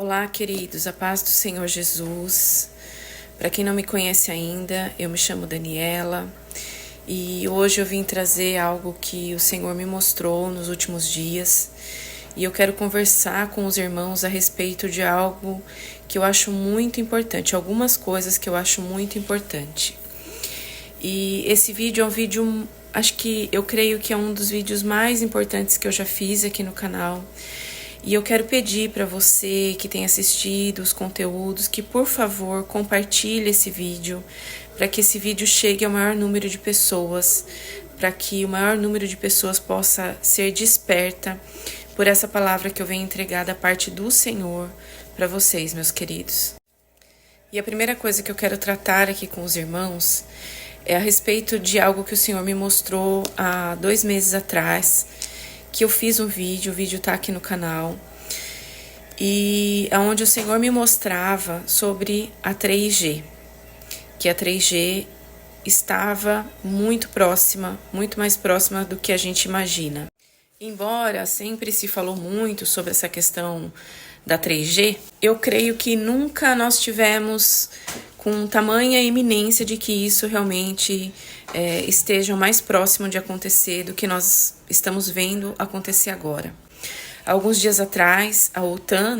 Olá, queridos, a paz do Senhor Jesus. Para quem não me conhece ainda, eu me chamo Daniela e hoje eu vim trazer algo que o Senhor me mostrou nos últimos dias e eu quero conversar com os irmãos a respeito de algo que eu acho muito importante, algumas coisas que eu acho muito importante. E esse vídeo é um vídeo, eu creio que é um dos vídeos mais importantes que eu já fiz aqui no canal. E eu quero pedir para você que tem assistido os conteúdos que, por favor, compartilhe esse vídeo, para que esse vídeo chegue ao maior número de pessoas, para que o maior número de pessoas possa ser desperta por essa palavra que eu venho entregar da parte do Senhor para vocês, meus queridos. E a primeira coisa que eu quero tratar aqui com os irmãos é a respeito de algo que o Senhor me mostrou há 2 meses atrás, que eu fiz um vídeo, o vídeo tá aqui no canal, e onde o Senhor me mostrava sobre a 3G, que a 3G estava muito próxima, muito mais próxima do que a gente imagina. Embora sempre se falou muito sobre essa questão da 3G, eu creio que nunca nós tivemos com tamanha iminência de que isso realmente esteja mais próximo de acontecer do que nós estamos vendo acontecer agora. Alguns dias atrás, a OTAN,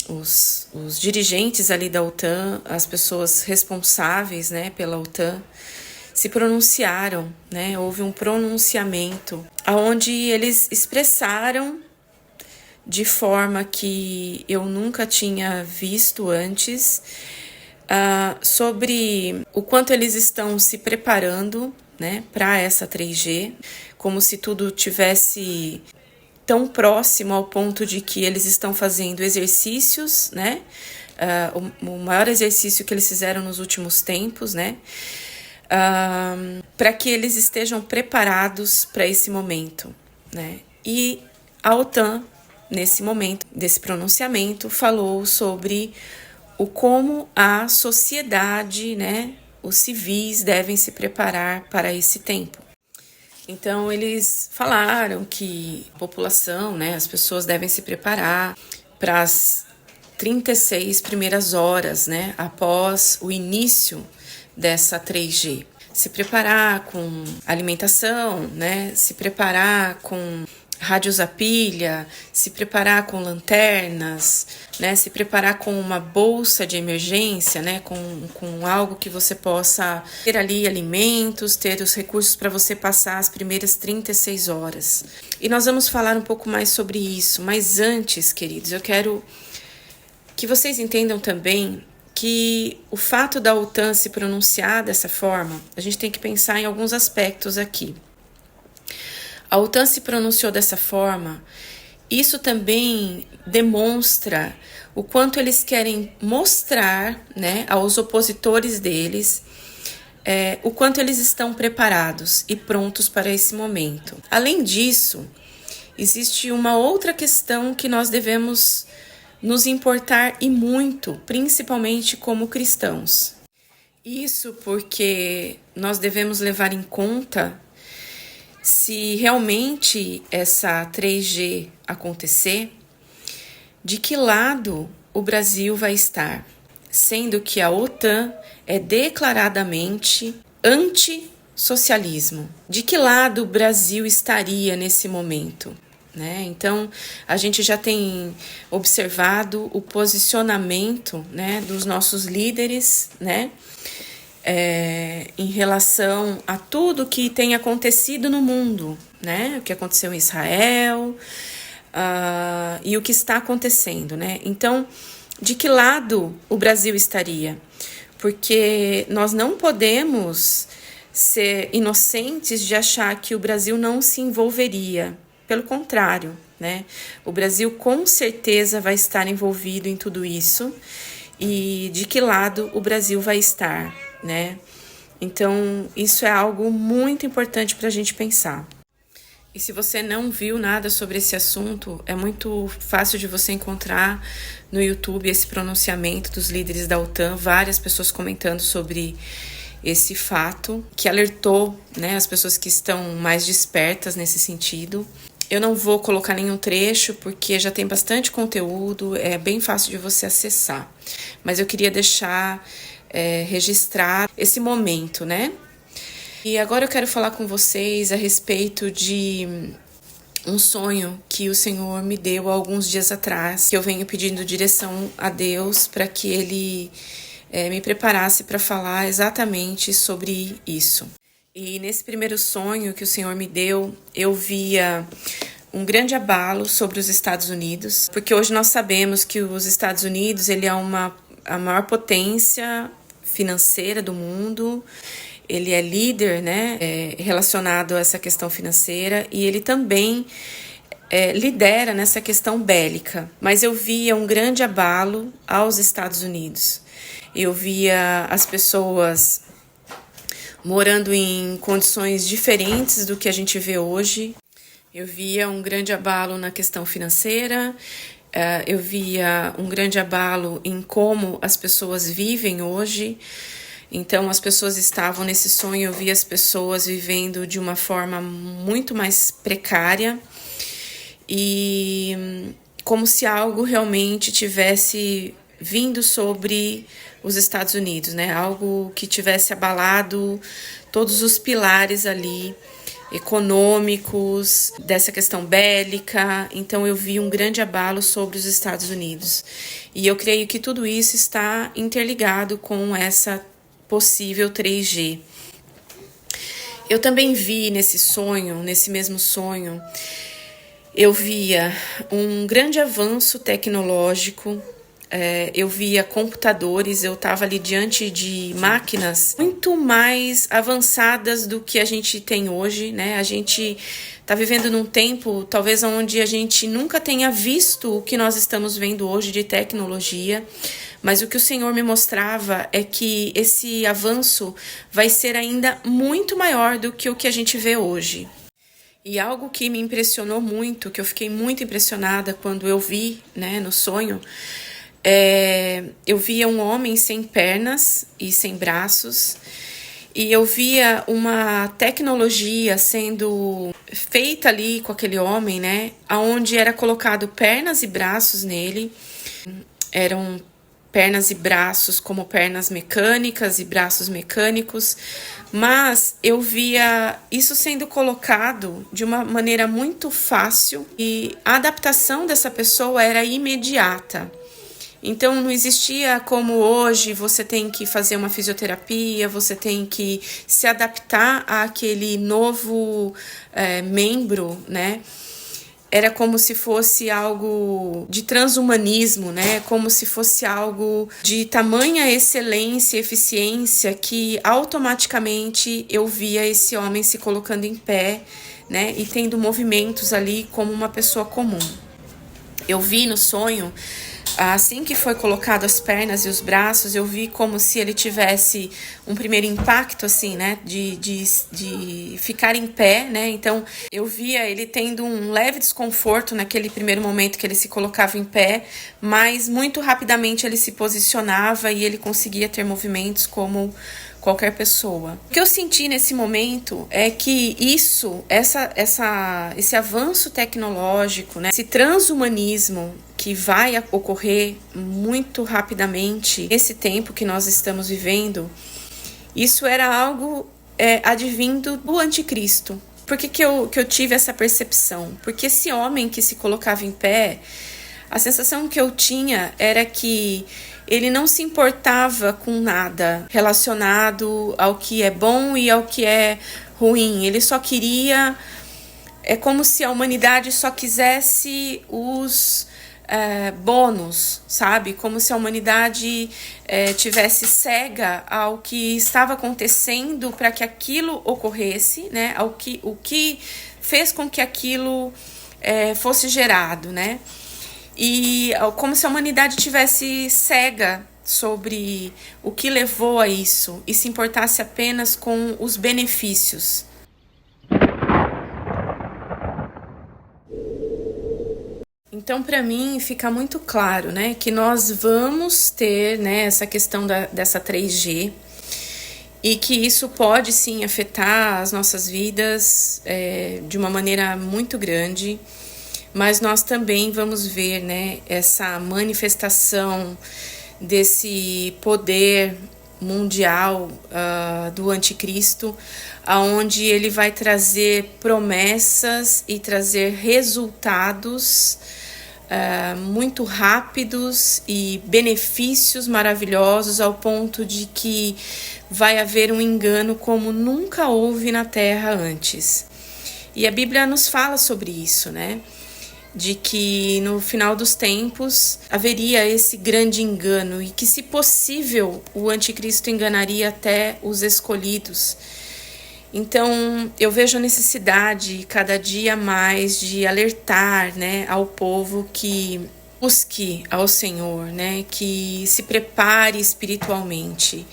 os dirigentes ali da OTAN, as pessoas responsáveis, pela OTAN, se pronunciaram, houve um pronunciamento onde eles expressaram de forma que eu nunca tinha visto antes, sobre o quanto eles estão se preparando, para essa 3G, como se tudo tivesse tão próximo ao ponto de que eles estão fazendo exercícios, o maior exercício que eles fizeram nos últimos tempos, para que eles estejam preparados para esse momento, E a OTAN, nesse momento desse pronunciamento, falou sobre o como a sociedade, os civis devem se preparar para esse tempo. Então, eles falaram que a população, as pessoas devem se preparar para as 36 primeiras horas, após o início dessa 3G. Se preparar com alimentação, se preparar com rádios a pilha, se preparar com lanternas, se preparar com uma bolsa de emergência, com algo que você possa ter ali alimentos, ter os recursos para você passar as primeiras 36 horas. E nós vamos falar um pouco mais sobre isso, mas antes, queridos, eu quero que vocês entendam também que o fato da OTAN se pronunciar dessa forma, a gente tem que pensar em alguns aspectos aqui. A OTAN se pronunciou dessa forma, isso também demonstra o quanto eles querem mostrar, aos opositores deles, o quanto eles estão preparados e prontos para esse momento. Além disso, existe uma outra questão que nós devemos nos importar e muito, principalmente como cristãos. Isso porque nós devemos levar em conta se realmente essa 3G acontecer, de que lado o Brasil vai estar, sendo que a OTAN é declaradamente anti-socialismo. De que lado o Brasil estaria nesse momento? Então, a gente já tem observado o posicionamento dos nossos líderes, em relação a tudo que tem acontecido no mundo, o que aconteceu em Israel e o que está acontecendo, Então, de que lado o Brasil estaria? Porque nós não podemos ser inocentes de achar que o Brasil não se envolveria. Pelo contrário, o Brasil com certeza vai estar envolvido em tudo isso. E de que lado o Brasil vai estar, Então, isso é algo muito importante para a gente pensar. E se você não viu nada sobre esse assunto, é muito fácil de você encontrar no YouTube esse pronunciamento dos líderes da OTAN, várias pessoas comentando sobre esse fato, que alertou, as pessoas que estão mais despertas nesse sentido. Eu não vou colocar nenhum trecho porque já tem bastante conteúdo, é bem fácil de você acessar. Mas eu queria deixar registrar esse momento, né? E agora eu quero falar com vocês a respeito de um sonho que o Senhor me deu há alguns dias atrás, que eu venho pedindo direção a Deus para que Ele me preparasse para falar exatamente sobre isso. E nesse primeiro sonho que o Senhor me deu, eu via um grande abalo sobre os Estados Unidos, porque hoje nós sabemos que os Estados Unidos ele é a maior potência financeira do mundo, ele é líder, né, relacionado a essa questão financeira, e ele também lidera nessa questão bélica. Mas eu via um grande abalo aos Estados Unidos. Eu via as pessoas morando em condições diferentes do que a gente vê hoje. Eu via um grande abalo na questão financeira, eu via um grande abalo em como as pessoas vivem hoje. Então, as pessoas estavam nesse sonho, eu via as pessoas vivendo de uma forma muito mais precária e como se algo realmente tivesse vindo sobre os Estados Unidos, né? Algo que tivesse abalado todos os pilares ali econômicos, dessa questão bélica. Então eu vi um grande abalo sobre os Estados Unidos. E eu creio que tudo isso está interligado com essa possível 3G. Eu também vi nesse sonho, nesse mesmo sonho, eu via um grande avanço tecnológico. Eu via computadores, eu estava ali diante de máquinas muito mais avançadas do que a gente tem hoje, né? A gente está vivendo num tempo, talvez, onde a gente nunca tenha visto o que nós estamos vendo hoje de tecnologia, mas o que o Senhor me mostrava é que esse avanço vai ser ainda muito maior do que o que a gente vê hoje. E algo que me impressionou muito, que eu fiquei muito impressionada quando eu vi, né, no sonho, eu via um homem sem pernas e sem braços, e eu via uma tecnologia sendo feita ali com aquele homem, né, onde era colocado pernas e braços nele. Eram pernas e braços como pernas mecânicas e braços mecânicos, mas eu via isso sendo colocado de uma maneira muito fácil e a adaptação dessa pessoa era imediata. Então não existia como hoje você tem que fazer uma fisioterapia, você tem que se adaptar àquele novo membro, né? Era como se fosse algo de transhumanismo, né? Como se fosse algo de tamanha excelência e eficiência que automaticamente eu via esse homem se colocando em pé, né? E tendo movimentos ali como uma pessoa comum. Eu vi no sonho, assim que foi colocado as pernas e os braços, eu vi como se ele tivesse um primeiro impacto, assim, né, de ficar em pé, né, então eu via ele tendo um leve desconforto naquele primeiro momento que ele se colocava em pé, mas muito rapidamente ele se posicionava e ele conseguia ter movimentos como qualquer pessoa. O que eu senti nesse momento é que esse avanço tecnológico, né, esse transhumanismo que vai ocorrer muito rapidamente nesse tempo que nós estamos vivendo, isso era algo advindo do anticristo. Por que eu tive essa percepção? Porque esse homem que se colocava em pé, a sensação que eu tinha era que ele não se importava com nada relacionado ao que é bom e ao que é ruim. Ele só queria... É como se a humanidade só quisesse os bônus, sabe? Como se a humanidade tivesse cega ao que estava acontecendo para que aquilo ocorresse, né? O que fez com que aquilo fosse gerado, né? E como se a humanidade tivesse cega sobre o que levou a isso e se importasse apenas com os benefícios. Então, para mim, fica muito claro, né, que nós vamos ter, né, essa questão dessa 3G e que isso pode sim afetar as nossas vidas de uma maneira muito grande, mas nós também vamos ver, né, essa manifestação desse poder mundial do anticristo, aonde ele vai trazer promessas e trazer resultados muito rápidos e benefícios maravilhosos, ao ponto de que vai haver um engano como nunca houve na Terra antes. E a Bíblia nos fala sobre isso, né? De que no final dos tempos haveria esse grande engano e que, se possível, o anticristo enganaria até os escolhidos. Então, eu vejo a necessidade cada dia mais de alertar, né, ao povo que busque ao Senhor, né, que se prepare espiritualmente.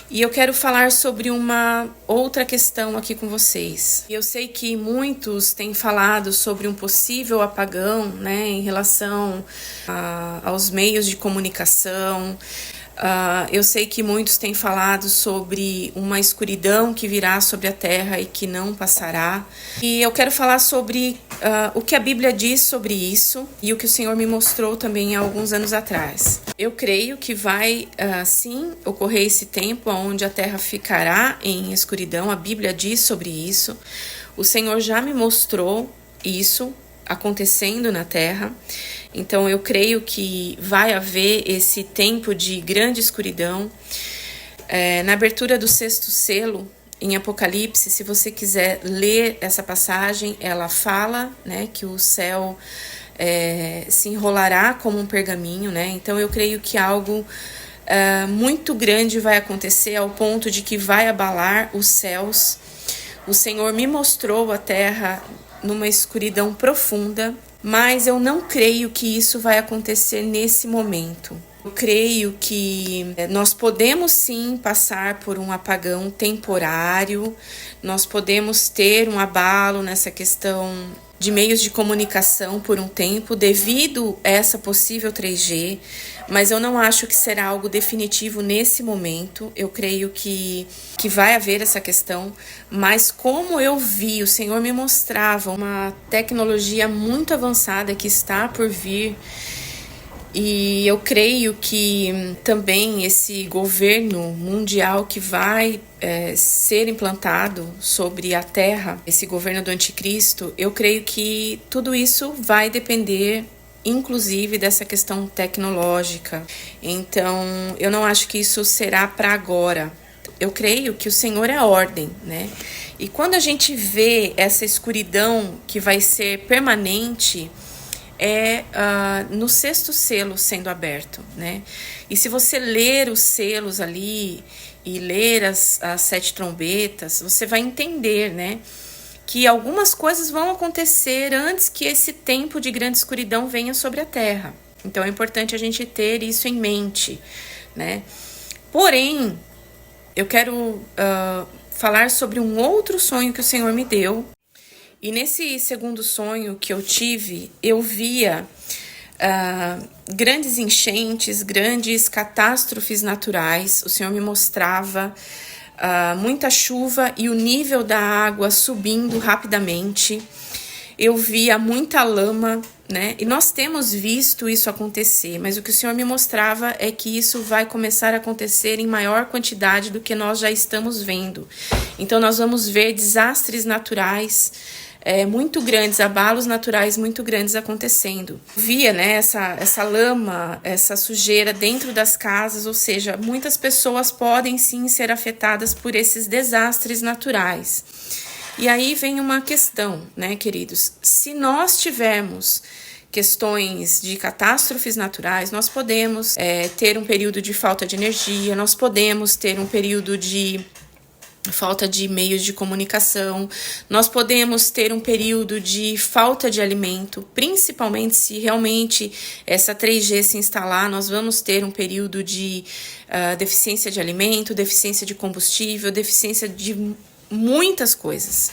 E eu quero falar sobre uma outra questão aqui com vocês. Eu sei que muitos têm falado sobre um possível apagão, né, em relação aos meios de comunicação. Eu sei que muitos têm falado sobre uma escuridão que virá sobre a terra e que não passará. E eu quero falar sobre o que a Bíblia diz sobre isso e o que o Senhor me mostrou também há alguns anos atrás. Eu creio que vai sim ocorrer esse tempo onde a terra ficará em escuridão. A Bíblia diz sobre isso. O Senhor já me mostrou isso acontecendo na terra. Então eu creio que vai haver esse tempo de grande escuridão. Na abertura do 6º selo, em Apocalipse, se você quiser ler essa passagem, ela fala, né, que o céu se enrolará como um pergaminho, né? Então eu creio que algo muito grande vai acontecer, ao ponto de que vai abalar os céus. O Senhor me mostrou a terra numa escuridão profunda, mas eu não creio que isso vai acontecer nesse momento. Eu creio que nós podemos sim passar por um apagão temporário, nós podemos ter um abalo nessa questão de meios de comunicação por um tempo, devido a essa possível 3G, mas eu não acho que será algo definitivo nesse momento. Eu creio que vai haver essa questão, mas como eu vi, o Senhor me mostrava uma tecnologia muito avançada que está por vir, e eu creio que também esse governo mundial que vai ser implantado sobre a Terra, esse governo do anticristo, eu creio que tudo isso vai depender, inclusive, dessa questão tecnológica. Então, eu não acho que isso será para agora. Eu creio que o Senhor é ordem, né? E quando a gente vê essa escuridão que vai ser permanente, no 6º selo sendo aberto, né? E se você ler os selos ali e ler as 7 trombetas, você vai entender, né, que algumas coisas vão acontecer antes que esse tempo de grande escuridão venha sobre a terra. Então é importante a gente ter isso em mente, né? Porém, eu quero falar sobre um outro sonho que o Senhor me deu. E nesse segundo sonho que eu tive, eu via grandes enchentes, grandes catástrofes naturais. O Senhor me mostrava muita chuva e o nível da água subindo rapidamente. Eu via muita lama, né? E nós temos visto isso acontecer, mas o que o Senhor me mostrava é que isso vai começar a acontecer em maior quantidade do que nós já estamos vendo. Então nós vamos ver desastres naturais muito grandes, abalos naturais muito grandes acontecendo. Via, né, essa lama, essa sujeira dentro das casas, ou seja, muitas pessoas podem sim ser afetadas por esses desastres naturais. E aí vem uma questão, né, queridos? Se nós tivermos questões de catástrofes naturais, nós podemos ter um período de falta de energia, nós podemos ter um período de falta de meios de comunicação, nós podemos ter um período de falta de alimento, principalmente se realmente essa 3G se instalar, nós vamos ter um período de deficiência de alimento, deficiência de combustível, deficiência de muitas coisas.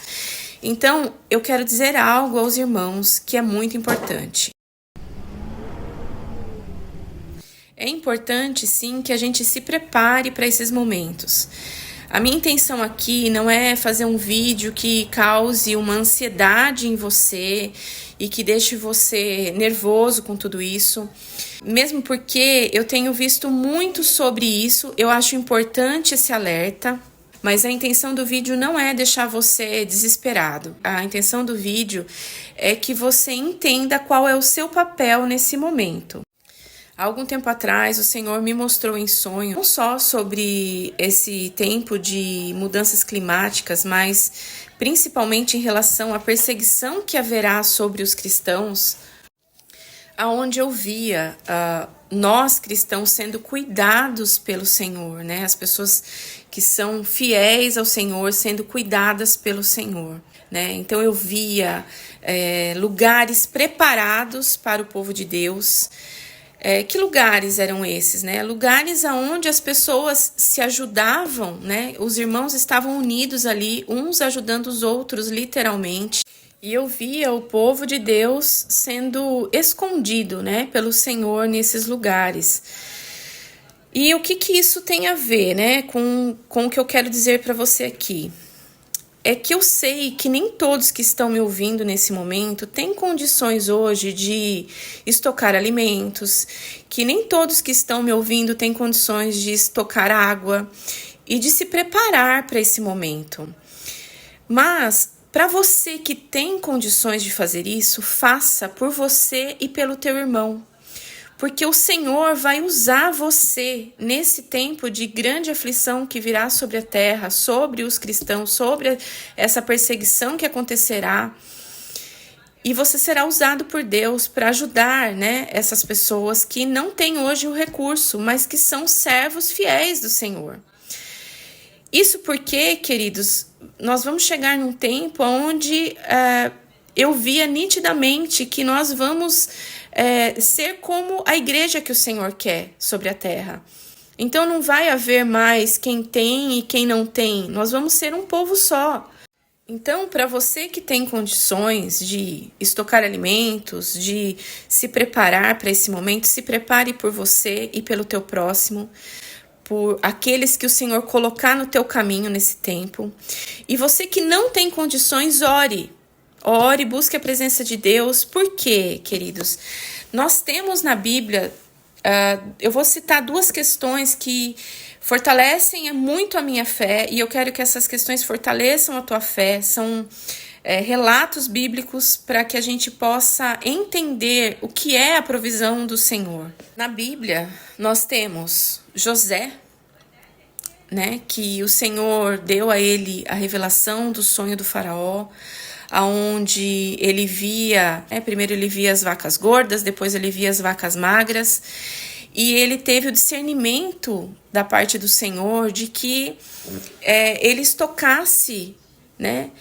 Então, eu quero dizer algo aos irmãos que é muito importante. É importante, sim, que a gente se prepare para esses momentos. A minha intenção aqui não é fazer um vídeo que cause uma ansiedade em você e que deixe você nervoso com tudo isso, mesmo porque eu tenho visto muito sobre isso. Eu acho importante esse alerta, mas a intenção do vídeo não é deixar você desesperado. A intenção do vídeo é que você entenda qual é o seu papel nesse momento. Há algum tempo atrás, o Senhor me mostrou em sonho não só sobre esse tempo de mudanças climáticas, mas principalmente em relação à perseguição que haverá sobre os cristãos, aonde eu via nós cristãos sendo cuidados pelo Senhor, né? As pessoas que são fiéis ao Senhor sendo cuidadas pelo Senhor, né? Então eu via lugares preparados para o povo de Deus. Que lugares eram esses, né? Lugares onde as pessoas se ajudavam, né? Os irmãos estavam unidos ali, uns ajudando os outros, literalmente. E eu via o povo de Deus sendo escondido, né, pelo Senhor nesses lugares. E o que isso tem a ver, né, com o que eu quero dizer para você aqui? É que eu sei que nem todos que estão me ouvindo nesse momento têm condições hoje de estocar alimentos, que nem todos que estão me ouvindo têm condições de estocar água e de se preparar para esse momento. Mas, para você que tem condições de fazer isso, faça por você e pelo teu irmão. Porque o Senhor vai usar você nesse tempo de grande aflição que virá sobre a terra, sobre os cristãos, sobre essa perseguição que acontecerá. E você será usado por Deus para ajudar, né, essas pessoas que não têm hoje o recurso, mas que são servos fiéis do Senhor. Isso porque, queridos, nós vamos chegar num tempo onde eu via nitidamente que nós vamos ser como a igreja que o Senhor quer sobre a terra. Então não vai haver mais quem tem e quem não tem. Nós vamos ser um povo só. Então, para você que tem condições de estocar alimentos, de se preparar para esse momento, se prepare por você e pelo teu próximo, por aqueles que o Senhor colocar no teu caminho nesse tempo. E você que não tem condições, ore. Ore, busque a presença de Deus. Por quê, queridos? Nós temos na Bíblia, eu vou citar duas questões que fortalecem muito a minha fé, e eu quero que essas questões fortaleçam a tua fé. São relatos bíblicos para que a gente possa entender o que é a provisão do Senhor. Na Bíblia, nós temos José, né, que o Senhor deu a ele a revelação do sonho do faraó, aonde ele via, primeiro ele via as vacas gordas, depois ele via as vacas magras, e ele teve o discernimento da parte do Senhor de que ele estocasse, né,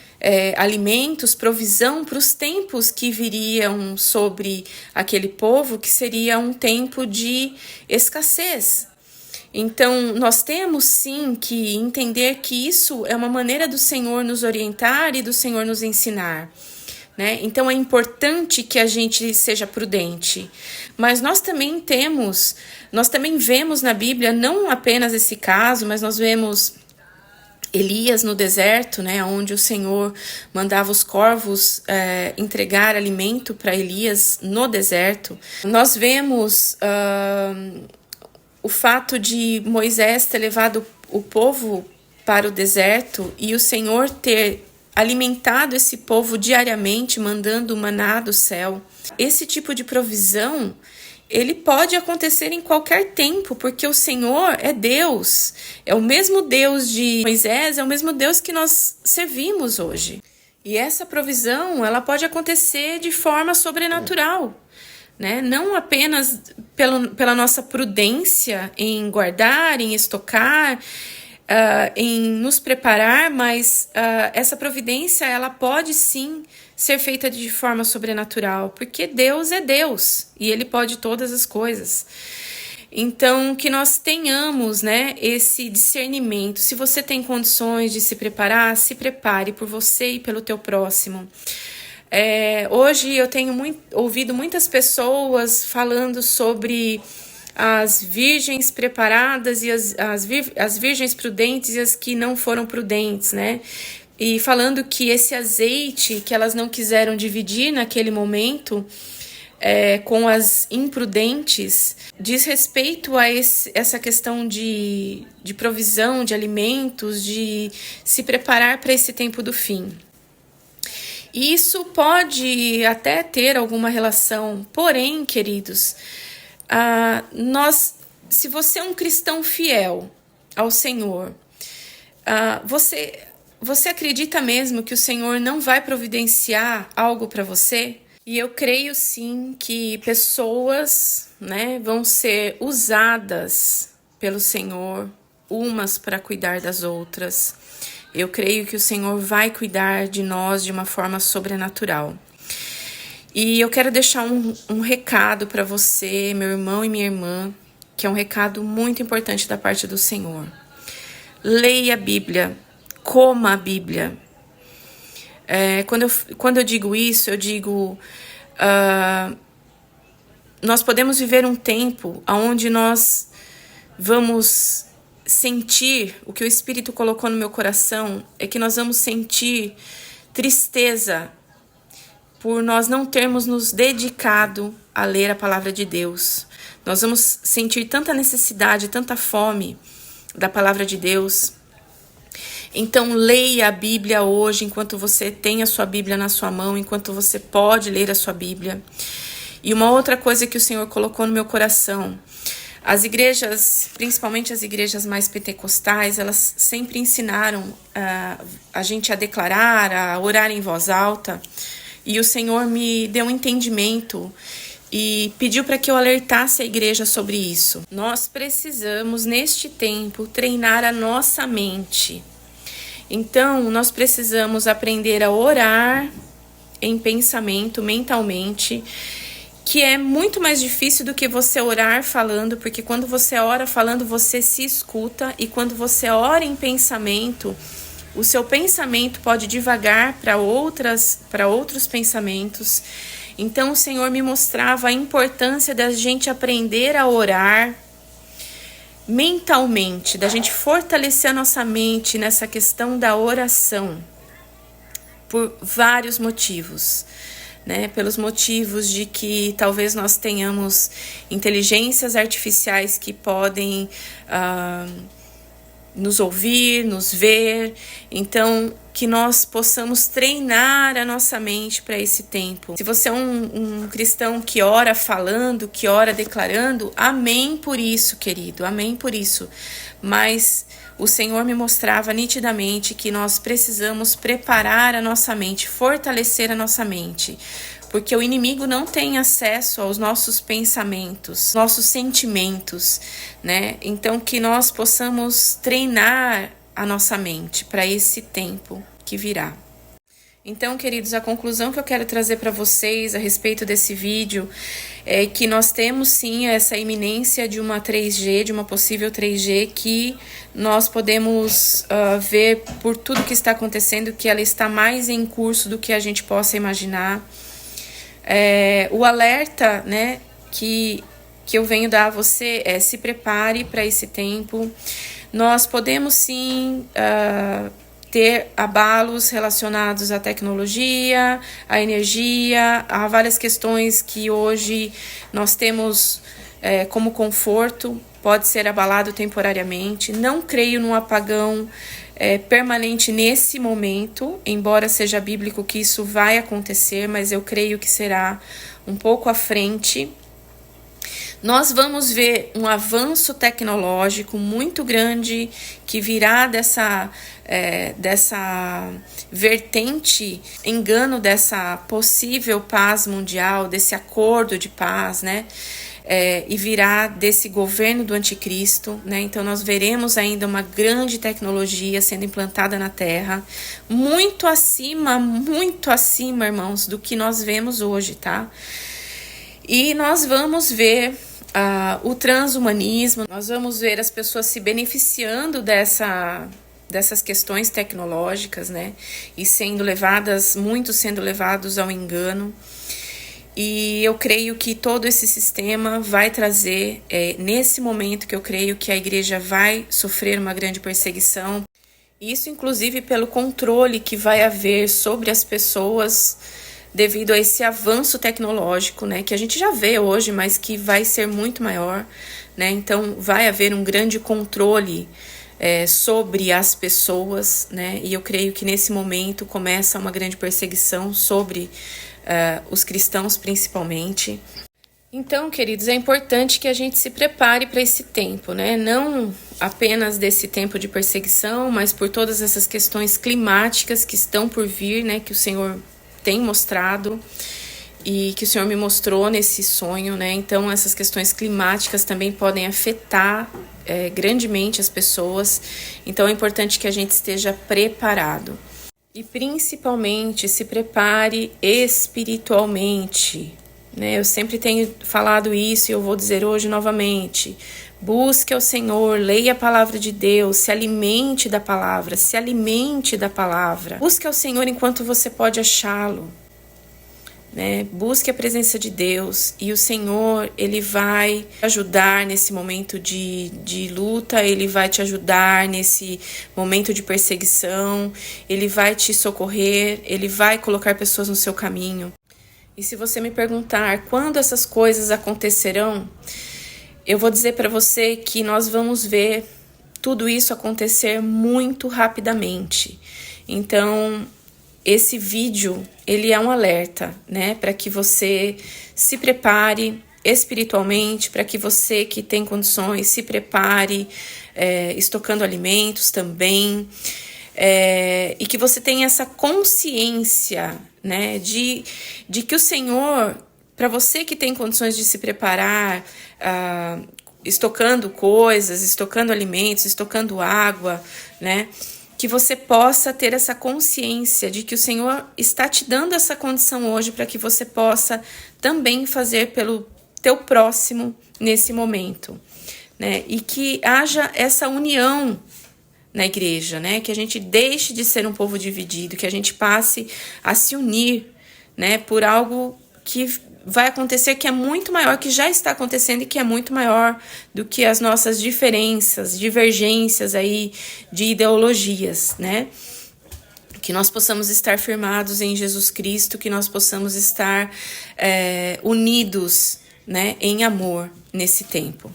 alimentos, provisão para os tempos que viriam sobre aquele povo, que seria um tempo de escassez. Então, nós temos sim que entender que isso é uma maneira do Senhor nos orientar e do Senhor nos ensinar, né? Então, é importante que a gente seja prudente. Mas nós também vemos na Bíblia não apenas esse caso, mas nós vemos Elias no deserto, né, onde o Senhor mandava os corvos entregar alimento para Elias no deserto. Nós vemos o fato de Moisés ter levado o povo para o deserto e o Senhor ter alimentado esse povo diariamente, mandando o maná do céu. Esse tipo de provisão, ele pode acontecer em qualquer tempo, porque o Senhor é Deus. É o mesmo Deus de Moisés, é o mesmo Deus que nós servimos hoje. E essa provisão, ela pode acontecer de forma sobrenatural, né? Não apenas pela nossa prudência em guardar, em estocar, em nos preparar, mas essa providência ela pode sim ser feita de forma sobrenatural, porque Deus é Deus e Ele pode todas as coisas. Então, que nós tenhamos, né, esse discernimento. Se você tem condições de se preparar, se prepare por você e pelo teu próximo. Hoje eu tenho ouvido muitas pessoas falando sobre as virgens preparadas e as virgens prudentes e as que não foram prudentes, né? E falando que esse azeite que elas não quiseram dividir naquele momento com as imprudentes diz respeito a essa questão de provisão de alimentos, de se preparar para esse tempo do fim. E isso pode até ter alguma relação, porém, queridos, se você é um cristão fiel ao Senhor, você acredita mesmo que o Senhor não vai providenciar algo para você? E eu creio sim que pessoas, né, vão ser usadas pelo Senhor, umas para cuidar das outras. Eu creio que o Senhor vai cuidar de nós de uma forma sobrenatural. E eu quero deixar um recado para você, meu irmão e minha irmã, que é um recado muito importante da parte do Senhor. Leia a Bíblia, coma a Bíblia. Quando eu digo isso, eu digo... nós podemos viver um tempo onde nós vamos sentir, o que o Espírito colocou no meu coração, é que nós vamos sentir tristeza por nós não termos nos dedicado a ler a palavra de Deus. Nós vamos sentir tanta necessidade, tanta fome da palavra de Deus. Então leia a Bíblia hoje, enquanto você tem a sua Bíblia na sua mão, enquanto você pode ler a sua Bíblia. E uma outra coisa que o Senhor colocou no meu coração, as igrejas, principalmente as igrejas mais pentecostais, elas sempre ensinaram a gente a declarar, a orar em voz alta, e o Senhor me deu um entendimento e pediu para que eu alertasse a igreja sobre isso. Nós precisamos, neste tempo, treinar a nossa mente. Então, nós precisamos aprender a orar em pensamento, mentalmente, que é muito mais difícil do que você orar falando, porque quando você ora falando, você se escuta, e quando você ora em pensamento, o seu pensamento pode divagar para outros pensamentos. Então, o Senhor me mostrava a importância da gente aprender a orar mentalmente, da gente fortalecer a nossa mente nessa questão da oração, por vários motivos, né? Pelos motivos de que talvez nós tenhamos inteligências artificiais que podem nos ouvir, nos ver, então que nós possamos treinar a nossa mente para esse tempo. Se você é um cristão que ora falando, que ora declarando, amém por isso, querido, amém por isso. Mas o Senhor me mostrava nitidamente que nós precisamos preparar a nossa mente, fortalecer a nossa mente, porque o inimigo não tem acesso aos nossos pensamentos, nossos sentimentos, né? Então, que nós possamos treinar a nossa mente para esse tempo que virá. Então, queridos, a conclusão que eu quero trazer para vocês a respeito desse vídeo é que nós temos sim essa iminência de uma 3G, de uma possível 3G, que nós podemos ver por tudo que está acontecendo, que ela está mais em curso do que a gente possa imaginar. O alerta, né, que eu venho dar a você é: se prepare para esse tempo. Nós podemos sim ter abalos relacionados à tecnologia, à energia, a várias questões que hoje nós temos como conforto, pode ser abalado temporariamente. Não creio num apagão permanente nesse momento, embora seja bíblico que isso vai acontecer, mas eu creio que será um pouco à frente. Nós vamos ver um avanço tecnológico muito grande que virá dessa vertente, engano, dessa possível paz mundial, desse acordo de paz, né? E virá desse governo do anticristo, né? Então nós veremos ainda uma grande tecnologia sendo implantada na Terra, muito acima, irmãos, do que nós vemos hoje, tá? E nós vamos ver o transhumanismo, nós vamos ver as pessoas se beneficiando dessas questões tecnológicas, né? E muitos sendo levados ao engano. E eu creio que todo esse sistema vai trazer, nesse momento que eu creio que a igreja vai sofrer uma grande perseguição, isso inclusive pelo controle que vai haver sobre as pessoas devido a esse avanço tecnológico, né, que a gente já vê hoje, mas que vai ser muito maior, né? Então vai haver um grande controle sobre as pessoas, né? E eu creio que nesse momento começa uma grande perseguição sobre os cristãos principalmente. Então, queridos, é importante que a gente se prepare para esse tempo, né? Não apenas desse tempo de perseguição, mas por todas essas questões climáticas que estão por vir, né? Que o Senhor tem mostrado e que o Senhor me mostrou nesse sonho, né? Então, essas questões climáticas também podem afetar grandemente as pessoas. Então, é importante que a gente esteja preparado. E, principalmente, se prepare espiritualmente, né? Eu sempre tenho falado isso e eu vou dizer hoje novamente. Busque ao Senhor, leia a palavra de Deus, se alimente da palavra, Busque ao Senhor enquanto você pode achá-lo, né? Busque a presença de Deus e o Senhor, Ele vai te ajudar nesse momento de luta, Ele vai te ajudar nesse momento de perseguição, Ele vai te socorrer, Ele vai colocar pessoas no seu caminho. E se você me perguntar quando essas coisas acontecerão, eu vou dizer para você que nós vamos ver tudo isso acontecer muito rapidamente. Então, esse vídeo, ele é um alerta, né? Para que você se prepare espiritualmente, para que você que tem condições se prepare, estocando alimentos também, e que você tenha essa consciência, né? De que o Senhor, para você que tem condições de se preparar, estocando coisas, estocando alimentos, estocando água, né? Que você possa ter essa consciência de que o Senhor está te dando essa condição hoje para que você possa também fazer pelo teu próximo nesse momento, né? E que haja essa união na igreja, né? Que a gente deixe de ser um povo dividido, que a gente passe a se unir, né? Por algo que vai acontecer, que é muito maior, que já está acontecendo e que é muito maior do que as nossas diferenças, divergências aí de ideologias, né? Que nós possamos estar firmados em Jesus Cristo, que nós possamos estar unidos, né, em amor nesse tempo.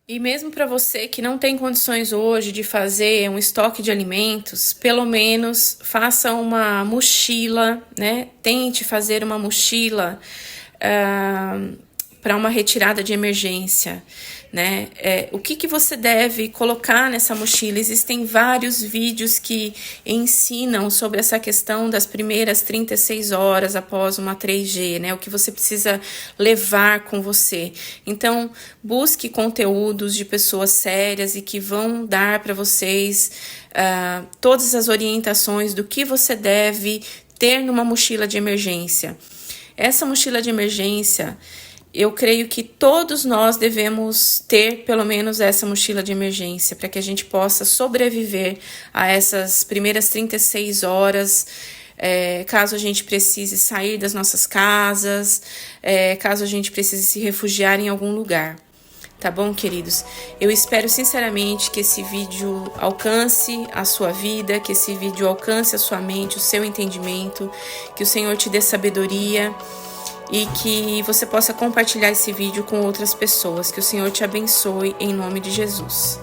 E mesmo para você que não tem condições hoje de fazer um estoque de alimentos, pelo menos faça uma mochila, né? Tente fazer uma mochila para uma retirada de emergência, né? O que você deve colocar nessa mochila? Existem vários vídeos que ensinam sobre essa questão das primeiras 36 horas após uma 3G, né? O que você precisa levar com você. Então, busque conteúdos de pessoas sérias e que vão dar para vocês todas as orientações do que você deve ter numa mochila de emergência. Essa mochila de emergência, eu creio que todos nós devemos ter pelo menos essa mochila de emergência para que a gente possa sobreviver a essas primeiras 36 horas, caso a gente precise sair das nossas casas, caso a gente precise se refugiar em algum lugar. Tá bom, queridos? Eu espero sinceramente que esse vídeo alcance a sua vida, que esse vídeo alcance a sua mente, o seu entendimento, que o Senhor te dê sabedoria e que você possa compartilhar esse vídeo com outras pessoas. Que o Senhor te abençoe em nome de Jesus.